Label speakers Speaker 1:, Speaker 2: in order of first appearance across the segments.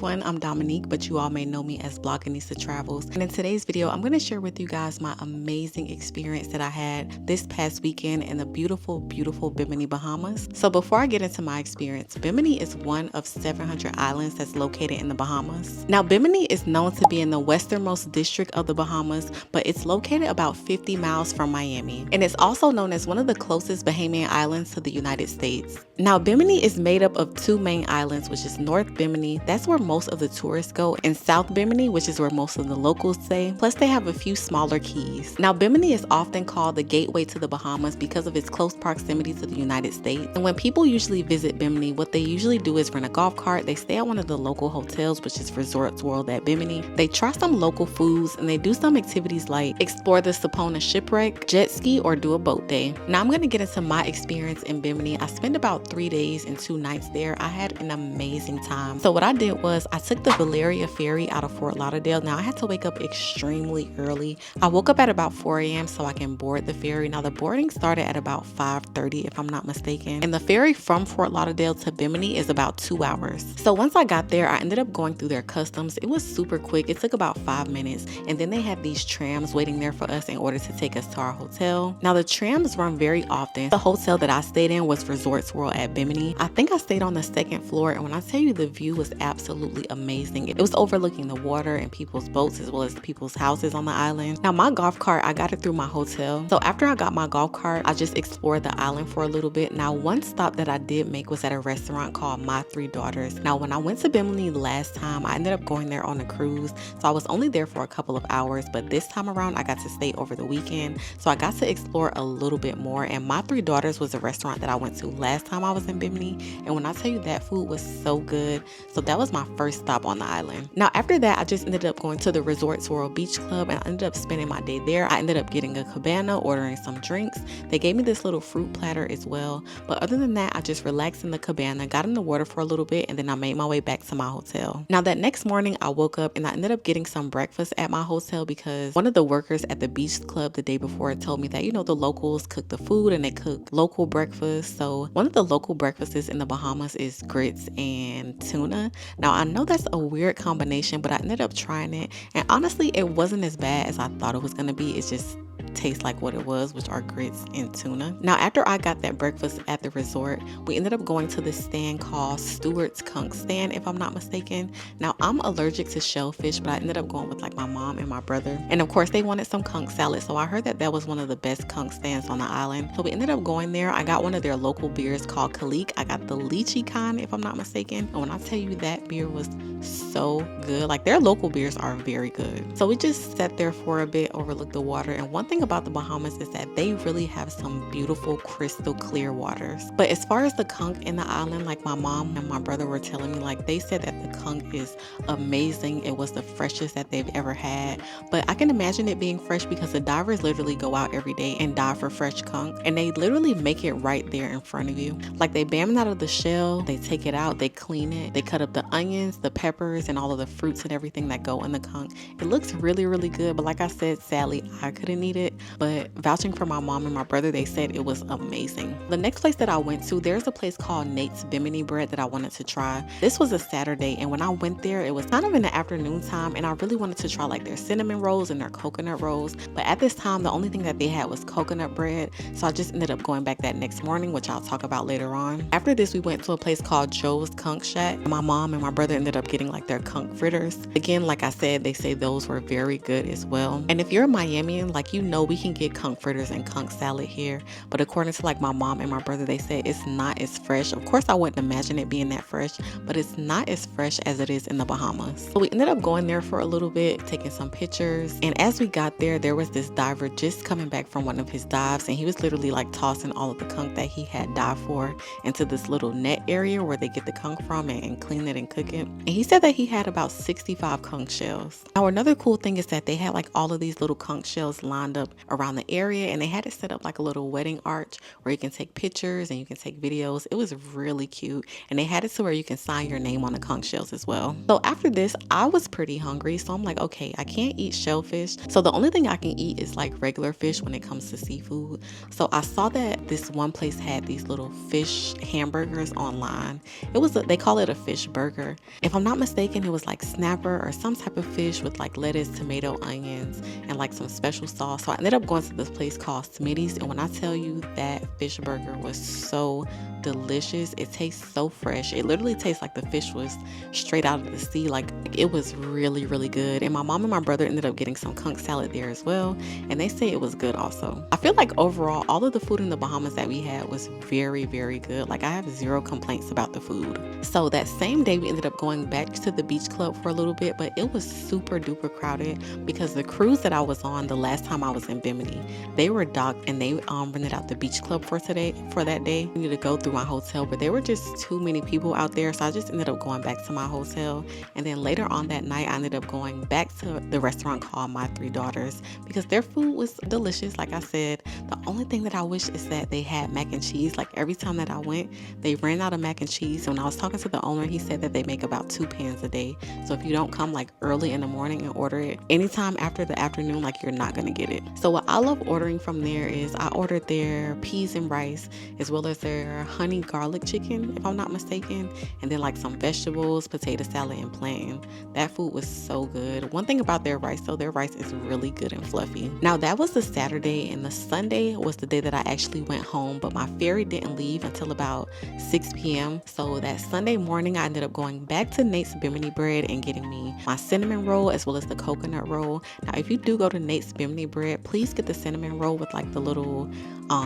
Speaker 1: everyone, I'm Dominique, but you all may know me as Blogginista Travels. And in today's video, I'm going to share with you guys my amazing experience that I had this past weekend in the beautiful, beautiful Bimini, Bahamas. So before I get into my experience, Bimini is one of 700 islands that's located in the Bahamas. Now, Bimini is known to be in the westernmost district of the Bahamas, but it's located about 50 miles from Miami. And it's also known as one of the closest Bahamian islands to the United States. Now, Bimini is made up of two main islands, which is North Bimini, that's where most of the tourists go, and South Bimini, which is where most of the locals stay. Plus, they have a few smaller keys. Now, Bimini is often called the gateway to the Bahamas because of its close proximity to the United States. And when people usually visit Bimini, what they usually do is rent a golf cart, they stay at one of the local hotels, which is Resorts World at Bimini. They try some local foods, and they do some activities like explore the Sapona shipwreck, jet ski, or do a boat day. Now, I'm going to get into my experience in Bimini. I spent about 3 days and 2 nights there. I had an amazing time. So what I did was I took the Balearia ferry out of Fort Lauderdale. Now I had to wake up extremely early. I woke up at about 4 a.m. so I can board the ferry. Now the boarding started at about 5:30 if I'm not mistaken. And the ferry from Fort Lauderdale to Bimini is about 2 hours. So once I got there, I ended up going through their customs. It was super quick. It took about 5 minutes. And then they had these trams waiting there for us in order to take us to our hotel. Now the trams run very often. The hotel that I stayed in was Resorts World at Bimini. I think I stayed on the second floor, and when I tell you the view was absolutely amazing. It was overlooking the water and people's boats as well as people's houses on the island. Now my golf cart, I got it through my hotel. So after I got my golf cart, I just explored the island for a little bit. Now one stop that I did make was at a restaurant called My Three Daughters. Now when I went to Bimini last time, I ended up going there on a cruise. So I was only there for a couple of hours, but this time around I got to stay over the weekend. So I got to explore a little bit more, and My Three Daughters was a restaurant that I went to last time I was in Bimini. And when I tell you that food was so good, so that was my first stop on the island. Now after that, I just ended up going to the Resorts World Beach Club, and I ended up spending my day there. I ended up getting a cabana, ordering some drinks. They gave me this little fruit platter as well. But other than that, I just relaxed in the cabana, got in the water for a little bit, and then I made my way back to my hotel. Now that next morning, I woke up and I ended up getting some breakfast at my hotel because one of the workers at the beach club the day before told me that, you know, the locals cook the food and they cook local breakfast. So one of the local breakfasts in the Bahamas is grits and tuna. Now I know that's a weird combination, but I ended up trying it, and honestly it wasn't as bad as I thought it was going to be. It just tastes like what it was, which are grits and tuna. Now after I got that breakfast at the resort, we ended up going to this stand called Stewart's Conch Stand, if I'm not mistaken. Now I'm allergic to shellfish, but I ended up going with like my mom and my brother, and of course they wanted some conch salad, so I heard that that was one of the best conch stands on the island. So we ended up going there. I got one of their local beers called Kalik. I got the lychee kind, if I'm not mistaken, and when I tell you that beer was so good, like their local beers are very good. So we just sat there for a bit, overlooked the water, and one thing about the Bahamas is that they really have some beautiful crystal clear waters. But as far as the conch in the island, like my mom and my brother were telling me, like they said that the conch is amazing. It was the freshest that they've ever had. But I can imagine it being fresh because the divers literally go out every day and dive for fresh conch, and they literally make it right there in front of you. Like they bam it out of the shell, they take it out, they clean it, they cut up the onions, the peppers, and all of the fruits and everything that go in the conch. It looks really, really good, but like I said, sadly I couldn't eat it. But vouching for my mom and my brother, they said it was amazing. The next place that I went to, there's a place called Nate's Bimini Bread that I wanted to try. This was a Saturday, and when I went there, it was kind of in the afternoon time, and I really wanted to try like their cinnamon rolls and their coconut rolls. But at this time, the only thing that they had was coconut bread, so I just ended up going back that next morning, which I'll talk about later on. After this, we went to a place called Joe's Conch Shack. My mom and my brother ended up getting like their conch fritters. Again, like I said, they say those were very good as well. And if you're a Miamian, like you know, we can get conch fritters and conch salad here, but according to like my mom and my brother, they said it's not as fresh. Of course I wouldn't imagine it being that fresh, but it's not as fresh as it is in the Bahamas. So we ended up going there for a little bit, taking some pictures, and as we got there was this diver just coming back from one of his dives, and he was literally like tossing all of the conch that he had dived for into this little net area where they get the conch from and clean it and cook it. And he said that he had about 65 conch shells. Now another cool thing is that they had like all of these little conch shells lined up up around the area, and they had it set up like a little wedding arch where you can take pictures and you can take videos. It was really cute, and they had it to where you can sign your name on the conch shells as well. So after this, I was pretty hungry, so I'm like, okay, I can't eat shellfish, so the only thing I can eat is like regular fish when it comes to seafood. So I saw that this one place had these little fish hamburgers online. They call it a fish burger. If I'm not mistaken, it was like snapper or some type of fish with like lettuce, tomato, onions, and like some special sauce. So I ended up going to this place called Smitty's, and when I tell you that fish burger was so delicious, it tastes so fresh. It literally tastes like the fish was straight out of the sea. Like, it was really, really good. And my mom and my brother ended up getting some conch salad there as well, and they say it was good also. I feel like overall, all of the food in the Bahamas that we had was very, very good. Like, I have zero complaints about the food. So that same day, we ended up going back to the beach club for a little bit, but it was super duper crowded because the cruise that I was on the last time I was in Bimini, they were docked and they rented out the beach club for that day. We needed to go through my hotel, but there were just too many people out there, so I just ended up going back to my hotel. And then later on that night, I ended up going back to the restaurant called My Three Daughters because their food was delicious. Like I said, the only thing that I wish is that they had mac and cheese. Like, every time that I went, they ran out of mac and cheese. When I was talking to the owner, he said that they make about 2 pans a day. So if you don't come like early in the morning and order it, anytime after the afternoon, like, you're not gonna get it. So what I love ordering from there is I ordered their peas and rice, as well as their honey garlic chicken, if I'm not mistaken, and then like some vegetables, potato salad, and plantain. That food was so good. One thing about their rice though, their rice is really good and fluffy. Now that was the Saturday, and the Sunday was the day that I actually went home, but my ferry didn't leave until about 6 p.m. So that Sunday morning, I ended up going back to Nate's Bimini Bread and getting me my cinnamon roll as well as the coconut roll. Now if you do go to Nate's Bimini Bread, please get the cinnamon roll with like the little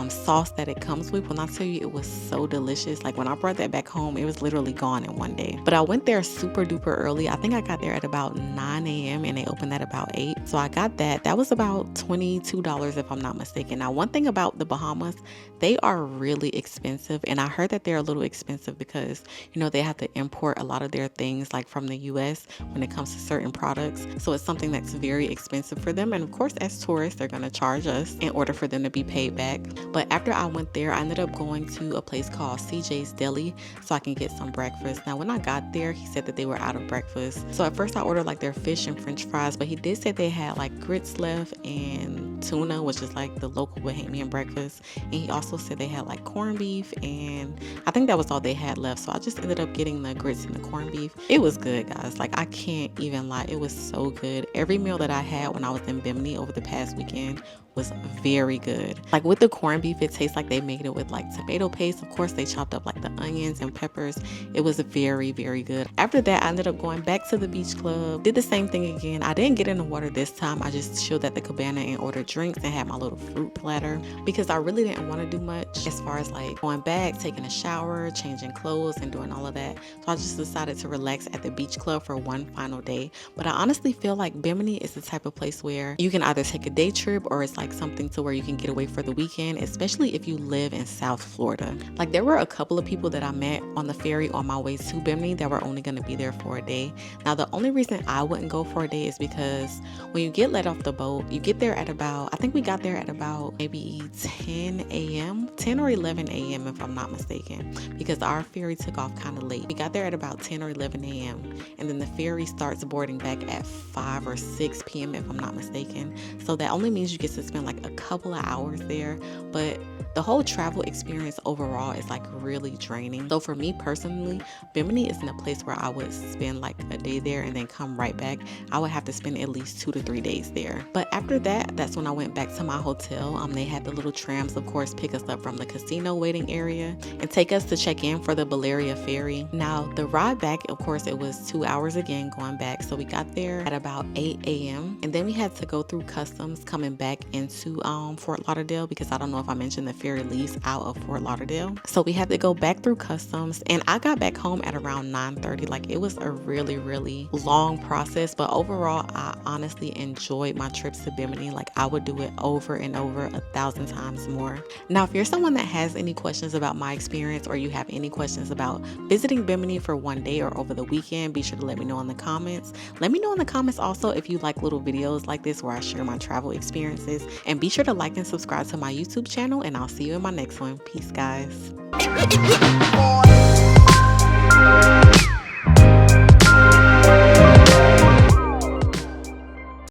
Speaker 1: sauce that it comes with. When I tell you, it was so delicious. Like, when I brought that back home, it was literally gone in one day. But I went there super duper early. I think I got there at about 9 a.m. and they opened at about 8. So I got that. That was about $22 if I'm not mistaken. Now, one thing about the Bahamas, they are really expensive, and I heard that they're a little expensive because, you know, they have to import a lot of their things like from the US when it comes to certain products. So it's something that's very expensive for them, and of course as tourists they're going to charge us in order for them to be paid back. But after I went there, I ended up going to a place called CJ's Deli so I can get some breakfast. Now when I got there, he said that they were out of breakfast. So at first I ordered like their fish and french fries, but he did say they had like grits left and tuna, which is like the local Bahamian breakfast. And he also said they had like corned beef, and I think that was all they had left. So I just ended up getting the grits and the corned beef. It was good, guys. Like, I can't even lie. It was so good. Every meal that I had when I was in Bimini over the past weekend was very good. Like, with the corned beef, it tastes like they made it with like tomato paste. Of course, they chopped up like the onions and peppers. It was very, very good. After that, I ended up going back to the beach club, did the same thing again. I didn't get in the water this time. I just chilled at the cabana and ordered drinks and had my little fruit platter because I really didn't want to do much as far as like going back, taking a shower, changing clothes, and doing all of that. So I just decided to relax at the beach club for one final day. But I honestly feel like Bimini is the type of place where you can either take a day trip or it's like something to where you can get away for the weekend, especially if you live in South Florida. Like, there were a couple of people that I met on the ferry on my way to Bimini that were only going to be there for a day. Now, the only reason I wouldn't go for a day is because when you get let off the boat, you get there at about, I think we got there at about maybe 10 a.m., 10 or 11 a.m. if I'm not mistaken, because our ferry took off kind of late. We got there at about 10 or 11 a.m. and then the ferry starts boarding back at 5 or 6 p.m. if I'm not mistaken. So that only means you get to spend like a couple of hours there, but the whole travel experience overall is like really draining. So for me personally, Bimini isn't a place where I would spend like a day there and then come right back. I would have to spend at least 2 to 3 days there. But after that, that's when I went back to my hotel. They had the little trams, of course, pick us up from the casino waiting area and take us to check in for the Balearia ferry. Now the ride back, of course, it was 2 hours again going back. So we got there at about 8 a.m. and then we had to go through customs coming back into Fort Lauderdale, because I don't know if I mentioned the ferry leaves out of Fort Lauderdale. So we had to go back through customs, and I got back home at around 9:30. Like, it was a really long process, but overall I honestly enjoyed my trips to Bimini. Like, I would would do it over and over 1,000 times more. Now, if you're someone that has any questions about my experience, or you have any questions about visiting Bimini for one day or over the weekend, be sure to let me know in the comments. Let me know in the comments also if you like little videos like this where I share my travel experiences, and be sure to like and subscribe to my YouTube channel, and I'll see you in my next one. Peace, guys.